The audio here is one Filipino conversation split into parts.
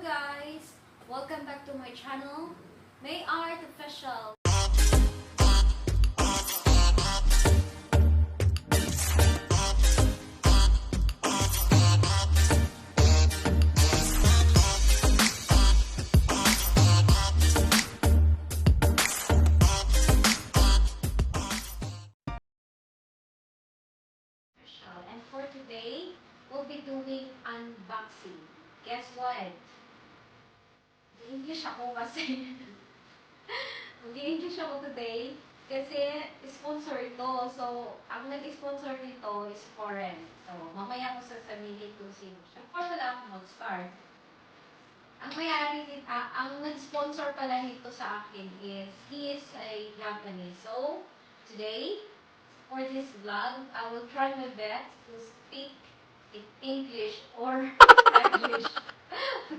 guys! Welcome back to my channel, May Art Official. And for today, we'll be doing unboxing. Guess what? English ako kasi. Mag-English ako today kasi sponsor ito. So, ang nag-sponsor nito is foreign. So, mamaya ko sasabihin kung sino siya. Before wala akong mag-start. Ang may-ari nito, ang nag-sponsor pala nito sa akin is, he is a Japanese. So, today, for this vlog, I will try my best to speak in English or Taglish.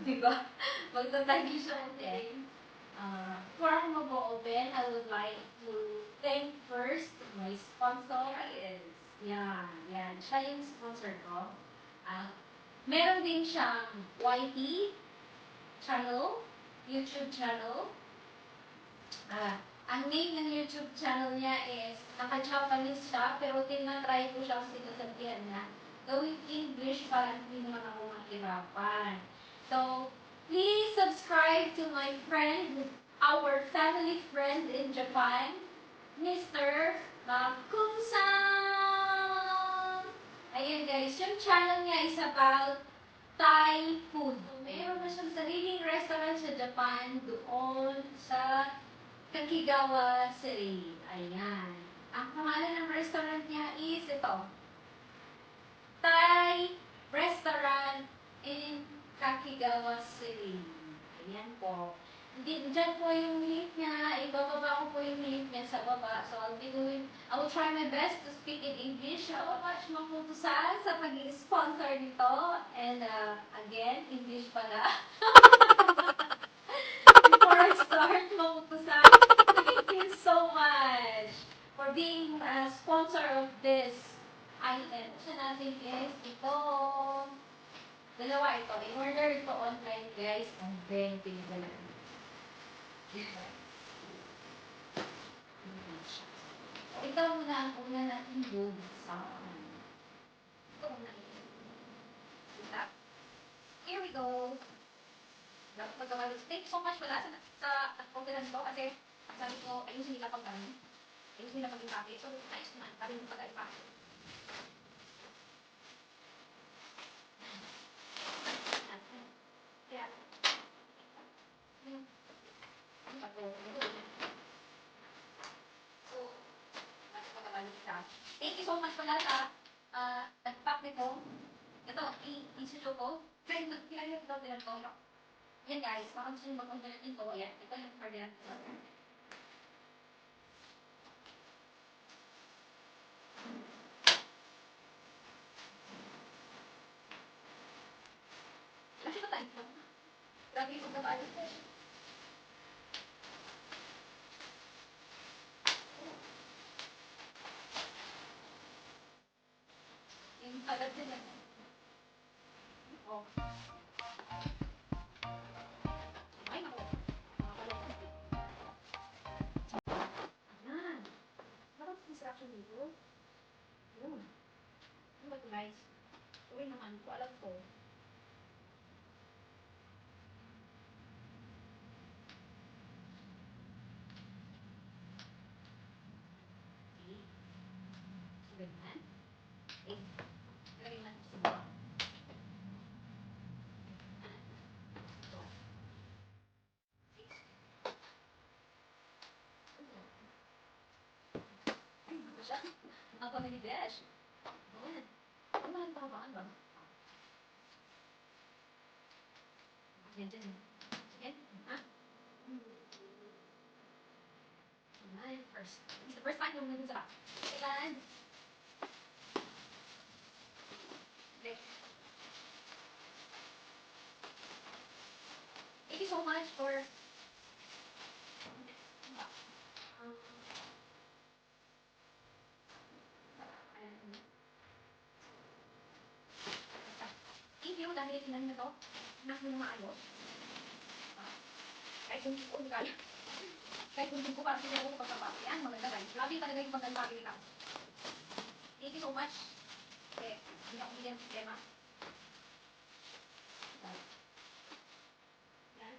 Diba? Magta-Taglish ako today. Before ako mag-open, I would like to thank first my sponsor. Yan. Siya yung sponsor ko. Meron din siyang YT channel, YouTube channel. Ang name ng YouTube channel niya is, naka-Japanese siya, pero tinatry ko siya kasi nasabihan niya. Gawin English para hindi naman ako mahirapan. So, please subscribe to my friend, our family friend in Japan, Mr. Makum-san! Ayan guys, yung channel niya is about Thai food. Mayroon na siyang sariling restaurant sa Japan doon sa Kakigawa City. Ayan. Ang pangalan ng restaurant niya is ito. Thai Restaurant in Kakigawa City. Ayan po. Diyan po yung link niya. Ibababa ko po yung link niya sa baba. So, I will try my best to speak in English. So much maputusan sa pag-sponsor nito. And again, English pala. Before I start, maputusan, thank you so much for being a sponsor of this item. Siya natin is ito. Dalawa ito. In-order ito online, guys. Ang pinagdala. Ito muna ang una natin bubuksan. Ito muna ito. Here we go. Thank you so much pala sa orderan ko kasi sabi ko, ayusin nila pag gano'n. Ayusin nila pag impake. So, ayos naman. Sabi mo pag-impake. Kaya, so, pagkabalik siya. Thank you so much pala sa nag-pack nito. Ito, i-isuto ko. Kaya nag-kaya ito din ko. Yan guys, baka gusto nyo mag-order nito. Ayan, ito yung order nito. Kasi ba tayo? Grabe yung pagkabalik. Yung agad sila. Oh. Ay, naku. Ayan. Parang instruction dito. Yun. Ano ba ito guys? Uy naman ko, alam ko. Okay. Ganyan. Okay. Lagay natin sa baba. Ito. Ito siya. Ang family dish. Ayan. Ano naman pabaan ba? Yan dyan. Sige. Ha? Ayan. First. It's the first time yung nandun sa Ayan. Okay. Thank you so much for thank you dahil tinan mo to. Tinan mo na maayos. kahit yung ko, hindi kaya. Kahit yung ko, parang sinira ko pagkabaki. Yan, maganda guys. Grabe talaga yung pagkabaki nila. Thank you so much. Okay, hindi ako bigyan ng problema. Yan.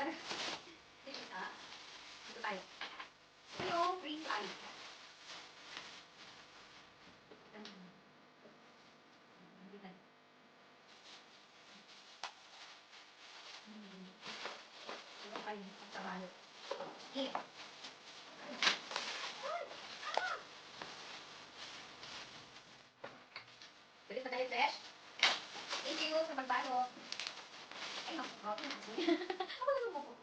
Tara. Dito tayo. Hello, free time. Dito tayo. Pagkabalo. Here. Bilis na tayo, Besh. Thank you sa pagbalo. Ay, naku. Ako na sumuko.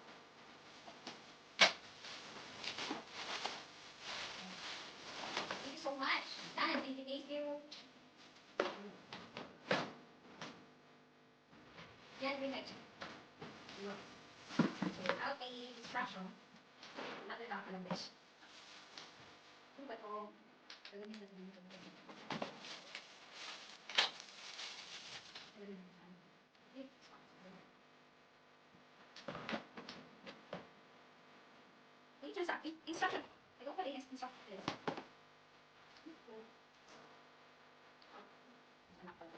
Thank you so much. Dan, thank you. Yan, bring it. Okay, instruction. Nakita ka lang, Besh. Ano ba ito? Gagawin natin dito. Instruction. Ikaw pala yung instruction. Anak pala.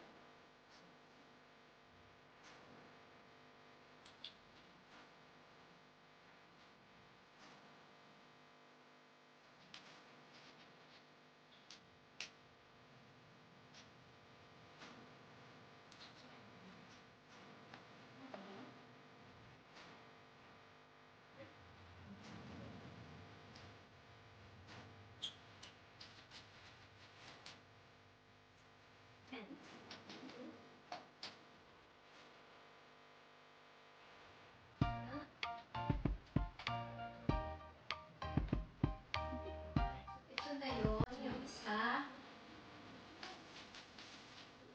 Ito na yun, yung isa.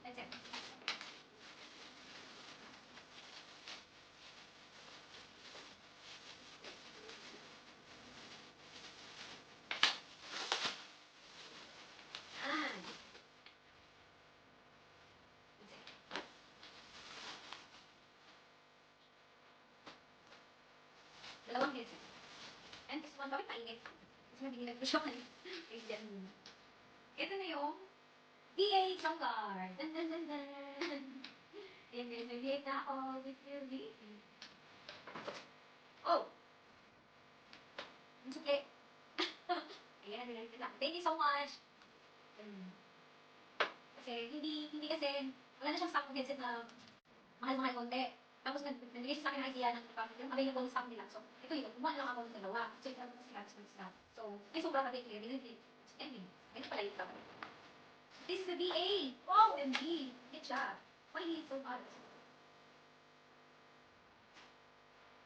That's it. Ah. That's it. Dalawang headset. And this one, bakit mainit? Kasi nabinigay ko siya kanina. Ay, dyan muna. Ito na yung DA Songcard. Dan, dan, dan, dan. And then, nag-hate na ako with your DA. Oh! Ang sukli. Ayan, nilagay lang. Thank you so much. Kasi, hindi kasi, wala na siyang stock headset na mahal-mahal konti. Tapos, nagbigay siya sa akin ng idea ng yung available stock nila. So, ito yun. Kumuha lang ako ng dalawa. So, ito lang sila. So, ay sobrang kapit ko yun. Anyway, ayun pala yung tawag. This is a VA. Wow, MD. Good job. Why you so hot?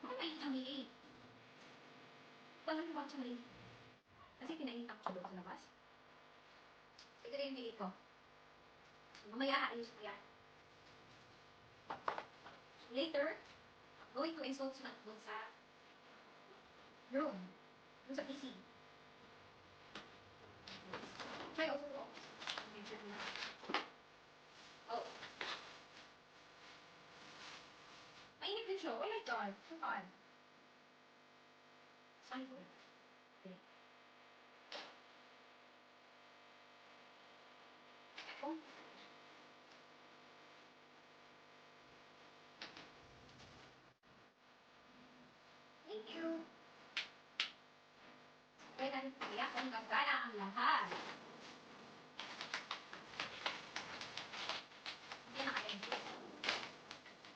Bakit mainit ang VA? Walang bakit siya mainit. Kasi pinainit ako siya doon sa labas. Ito na yung VA ko. So, mamaya aayos ko yan. Later, I'm going to install sa doon sa room. Doon sa PC. Try also to. Oh. Mainit din siya. Oh my God. So hot. Saan ko? Okay. Oh. Thank you. Kaya tiyak kung gagana ang lahat. Yan ang kaya.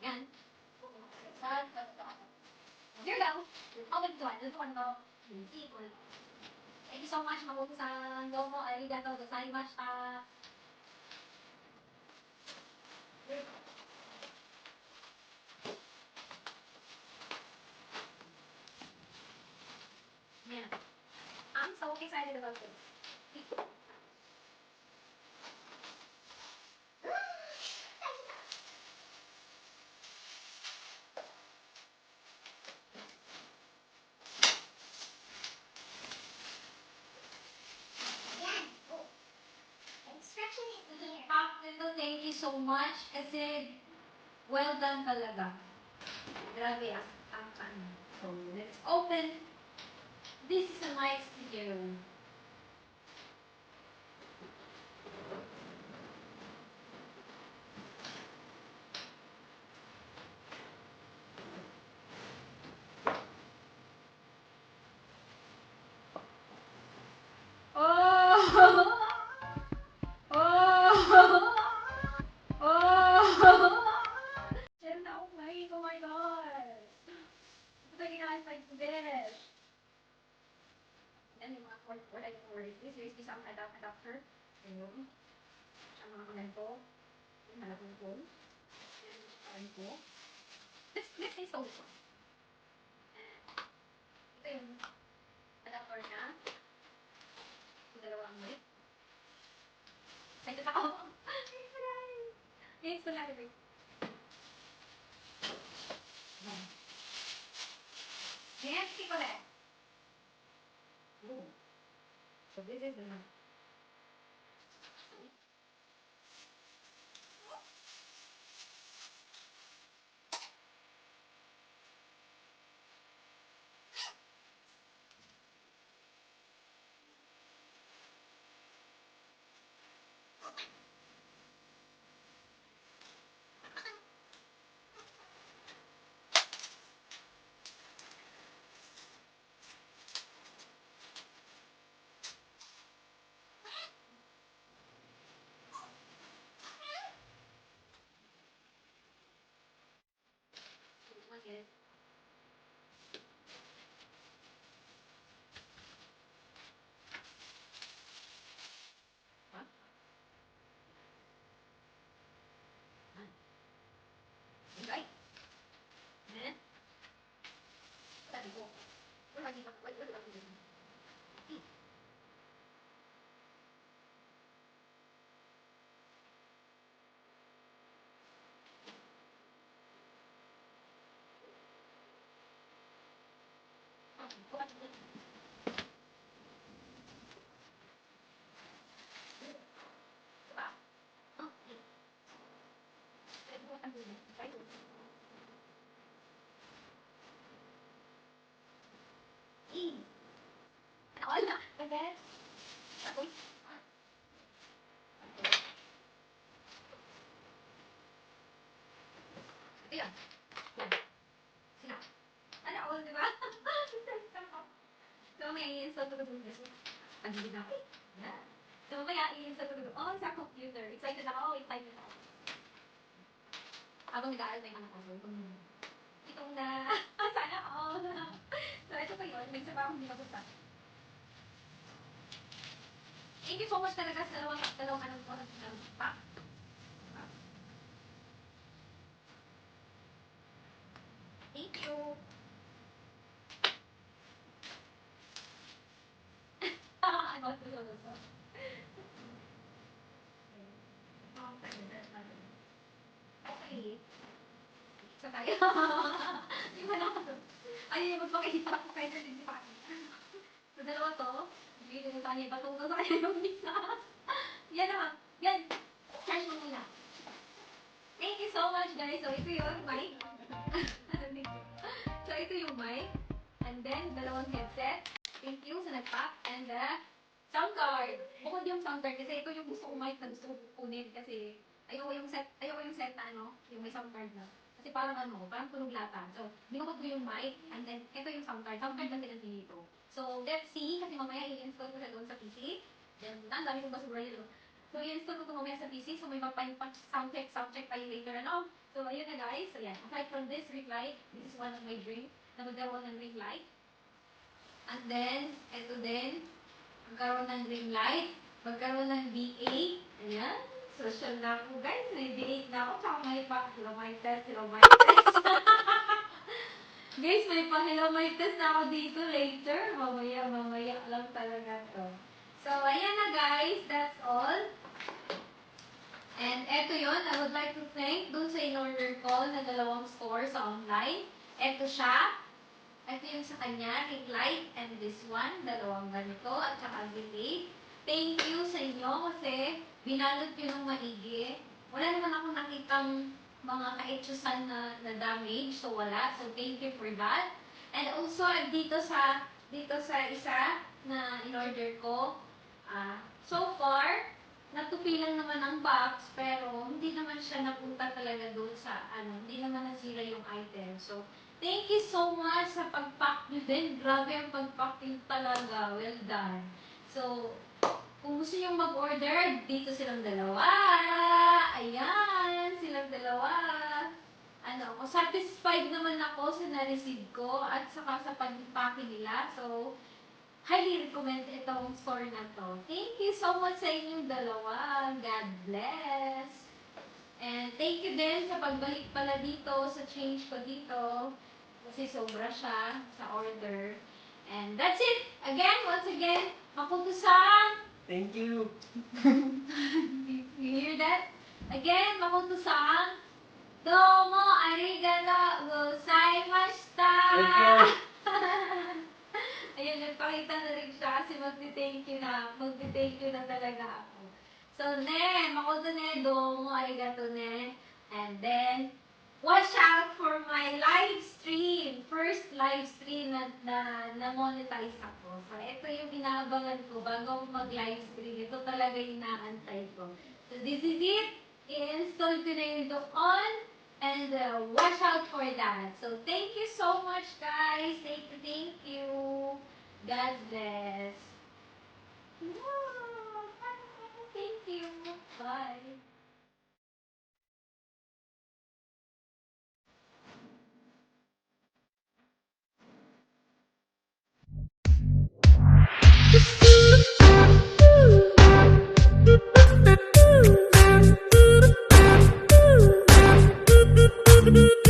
Yan. Saan? Here you go. Oh, ito ano. Ikon. Thank you so much, Mabuto-san. Domo arigatou gozaimashita. Yeah. I'm so excited about this. Thank you so much kasi Well done talaga. Grabe ang ano. So, let's open. This is a nice video. Oh! Oh! Oh! Yan na, oh my God! Ito ginagawa sa this. Yan yung mga what I can worry. This is isang adapter. Ayun. Ang mga komento. Yung malapong ko. Yung ko. Let's install this one. Ito yung adapter niya. Yung dalawang mic. Excited ako. It's the library. Yes, keep on it. Oh. So this is the one is what? Right. Then, sabi ko, wala dito. Wala dito. Wala. And then, ako, ito yan. Yan. Sila. Ano, all, di ba? So, may install ko doon this one. Pagigid na ako. Yan. So, mamaya i-install ko doon. Oh, sa computer. Excited ako. Excited ako. Habang nag-aaral na yung anak ko. Itong na, sana all. So, ito pa yun. May isa pa akong hindi magusta. Thank you so much talaga sa dalawang anong ko. Pa. Thank you. Ano, ito. Okay. Isa tayo. Di ba lang? Ay, magpakita ko kayo sa hindi pa. Sa dalawa to, bigyan ko sa kanya, batong ko sa kanya yung isa. Yan na. Yan. Charge mo muna. Thank you so much, guys. So, ito yung mic. So, ito yung mic. And then, dalawang headset. Thank you sa nag-pack. And the sound card. Bukod yung sound card kasi ito yung gusto kong mic na gusto kong kunin kasi ayoko yung set na ano, yung may sound card na. Kasi parang ano, parang tunog lata. So, binukod ko yung mic and then ito yung sound card. Sound card lang din ang pinili ko. So, let's see kasi mamaya i-install ko siya doon sa PC. Then, ang dami kong basura yun. So, i-install ko ito mamaya sa PC. So, may sound check tayo later, ano? So, ayun na guys. So, yan. Aside from this ring light, this is one of my dreams na magkaroon ng ring light. And then, ito din, magkaroon ng ring light, magkaroon ng V8. Ayan. Social na ako guys. May V8 na ako. Tsaka may pa-hello my test. Guys, may pa-hello my test na ako dito later. Mamaya lang talaga to. So, ayan na guys. That's all. And eto yon, I would like to thank dun sa in-order ko na dalawang store sa online. Eto siya. Ito yung sa kanya, ring light, and this one, dalawang ganito, at saka delay. Thank you sa inyo kasi binalot nyo ng maigi. Wala naman akong nakitang mga kaitsusan na damage. So, wala. So, thank you for that. And also, dito sa isa na in-order ko, so far, natupi lang naman ang box, pero hindi naman siya napunta talaga doon sa, hindi naman nasira yung item. So, thank you so much sa pag-pack nyo din. Grabe ang pag-pack nyo talaga. Well done. So, kung gusto nyo mag-order, dito silang dalawa. Ayan, silang dalawa. Satisfied naman ako sa na-receive ko at saka sa pag-pack nila. So, highly recommend itong store na to. Thank you so much sa inyong dalawa. God bless. And thank you din sa pagbalik pala dito, sa change ko dito. Kasi sobra siya sa order. And that's it. Again, once again, Makoto-san. Thank you. You hear that? Again, Makoto-san. Domo arigatou gozaimashita. Thank you. Ayun, nagpakita na rin siya kasi magti-thank you na talaga ako. So, Makoto ne, domo arigato ne. And then, watch out for my live stream. First live stream na monetize ako. So, ito yung inaabangan ko bago mag-live stream. Ito talaga yung inaantay ko. So, this is it. I-install ko na yung on. And watch out for that. So, thank you so much, guys. Thank you. God bless. Thank you. Bye. Thank you.